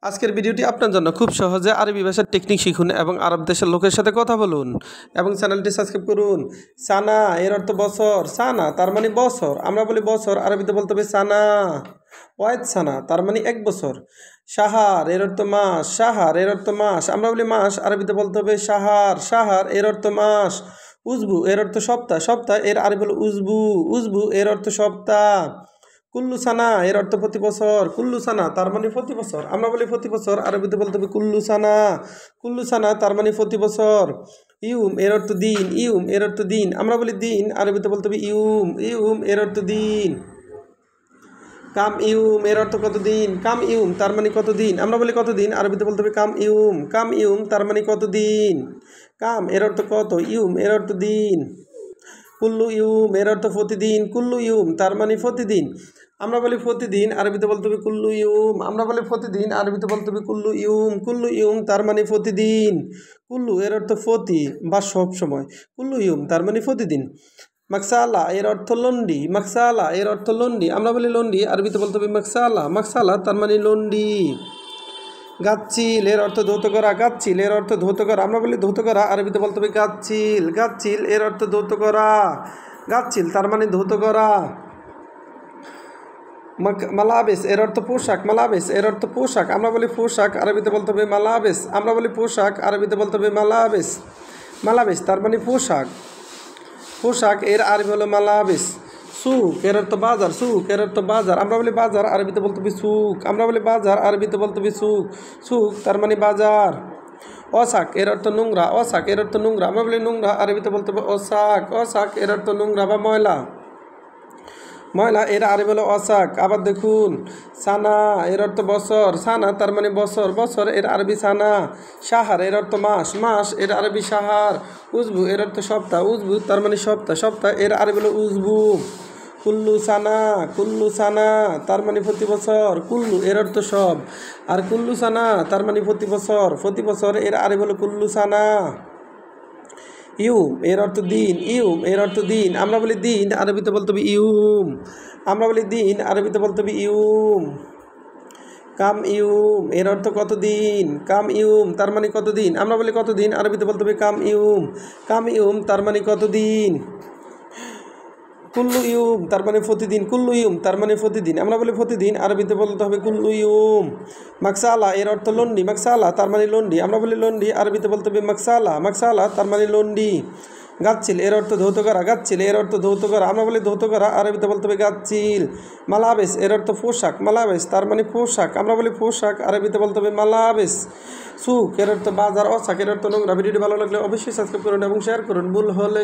আজকের ভিডিওটি আপনার জন্য খুব সহজে আরবি ভাষার টেকনিক শিখুন এবং আরব দেশের লোকের সাথে কথা বলুন এবং চ্যানেলটি সাবস্ক্রাইব করুন। সানা এর অর্থ বছর, সানা তার মানে বছর, আমরা বলি বছর, আরবিতে বলতে হবে সানা। ওয়াইদ সানা তার মানে এক বছর। শাহার এর অর্থ মাস, শাহার এর অর্থ মাস, আমরা বলি মাস, আরবিতে বলতে হবে শাহার, শাহার এর অর্থ মাস। উজবু এর অর্থ সপ্তাহ, সপ্তাহ এর আরবি হলো উজবু, উজবু এর অর্থ সপ্তাহ। কুল্লু সানা এর অর্থ প্রতি বছর, কুল্লু সানা তার মানে প্রতি বছর, আমরা বলি প্রতি বছর, আরবিতে বলতে হবে কুল্লু সানা, কুল্লু সানা তার মানে প্রতি বছর। ইউম এর অর্থ দিন, ইউম এর অর্থ দিন, আমরা বলি দিন, আরবিতে বলতে হবে ইউম, ইউম এর অর্থ দিন। কাম ইউম এর অর্থ কত দিন, কাম ইউম তার মানে কত দিন, আমরা বলি কত দিন, আরবিতে বলতে হবে কাম ইউম, কাম ইউম তার মানে কত দিন। কাম এর অর্থ কত, ইউম এর অর্থ দিন। কুল্লু ইউম এর অর্থ প্রতিদিন, কুল্লু ইউম তার মানে প্রতিদিন, আমরা বলি প্রতিদিন, আরবিতে বলতে হবে কুল্লু ইউম, আমরা বলি প্রতিদিন, আরবিতে বলতে হবে কুল্লু ইউম, কুল্লু ইউম তার মানে প্রতিদিন। কুল্লু এর অর্থ প্রতি বা সব সময়, কুল্লু ইউম তার মানে প্রতিদিন। মাকসালা এর অর্থ লন্ডি, মাকসালা এর অর্থ লন্ডি, আমরা বলি লন্ডি, আরবিতে বলতে হবে মাকসালা, মাকসালা তার মানে লন্ডি। গাচ্ছিল এর অর্থ ধৌত করা, গাচ্ছিল এর অর্থ ধৌত করা, আমরা বলি ধৌত করা, আরবিতে বলতে হবে গাচ্ছিল, গাচ্ছিল এর অর্থ ধৌত করা, গাচ্ছিল তার মানে ধৌত করা। মালাবেস এর অর্থ পোশাক, মালাবেস এর অর্থ পোশাক, আমরা বলি পোশাক, আরবিতে বলতে হবে মালাবেস, আমরা বলি পোশাক, আরবিতে বলতে হবে মালাবেস, মালাবেস তার মানে পোশাক, পোশাক এর আরবি হলো মালাবেস। সুক এর অর্থ বাজার, সুক এর অর্থ বাজার, আমরা বলি বাজার, আরবিতে বলতে হবে সুক, আমরা বলি বাজার, আরবিতে বলতে হবে সুক, সুক তার মানে বাজার। অশাক এর অর্থ নোংরা, অশাক এর অর্থ নোংরা, আমরা বলি নোংরা, আরবিতে বলতে হবে অশাক, অশাক এর অর্থ নোংরা বা ময়লা, ময়লা এর আরবি হলো অশাক। আবার দেখুন, সানা এর অর্থ বছর, সানা তার মানে বছর, বছর এর আরবি সানা। শাহার এর অর্থ মাস, মাস এর আরবি শাহার। উজবু এর অর্থ সপ্তাহ, উজবু তার মানে সপ্তাহ, সপ্তাহ এর আরবি হলো উজবু। কুল্লু সানা, কুল্লু সানা তার মানে প্রতি বছর, কুল্লু এর অর্থ সব, আর কুল্লু সানা তার মানে প্রতি বছর, প্রতি বছর এর আরবি হলো কুল্লু সানা। ইউম এর অর্থ দিন, ইউম এর অর্থ দিন, আমরা বলি দিন, আরবিতে বলতে হবে ইউম, আমরা বলি দিন, আরবিতে বলতে হবে ইউম। কাম ইউম এর অর্থ কত দিন, কাম ইউম তার মানে কত দিন, আমরা বলি কত দিন, আরবিতে বলতে হবে কাম ইউম, কাম ইউম তার মানে কত দিন। কুল্লু ইউম তার মানে প্রতিদিন, কুল্লু ইউম তার মানে প্রতিদিন, আমরা বলি প্রতিদিন, আরবিতে বলতে হবে কুল্লু ইউম। মাকসালা এর অর্থ লন্ডি, মাকসালা তার মানে লন্ডি, আমরা বলি লন্ডি, আরবিতে বলতে হবে মাকসালা, মাকসালা তার মানে লন্ডি। গাচ্ছিল এর অর্থ ধৌত করা, গাচ্ছিল এর অর্থ ধৌত করা, আমরা বলি ধৌত করা, আরবিতে বলতে হবে গাচ্ছিল। মালাবেস এর অর্থ পোশাক, মালাবেস তার মানে পোশাক, আমরা বলি পোশাক, আরবিতে বলতে হবে মালাবেস। সুক এর অর্থ বাজার, অশাক এর অর্থ নোংরা। ভিডিওটি ভালো লাগলে অবশ্যই সাবস্ক্রাইব করুন এবং শেয়ার করুন। ভুল হলে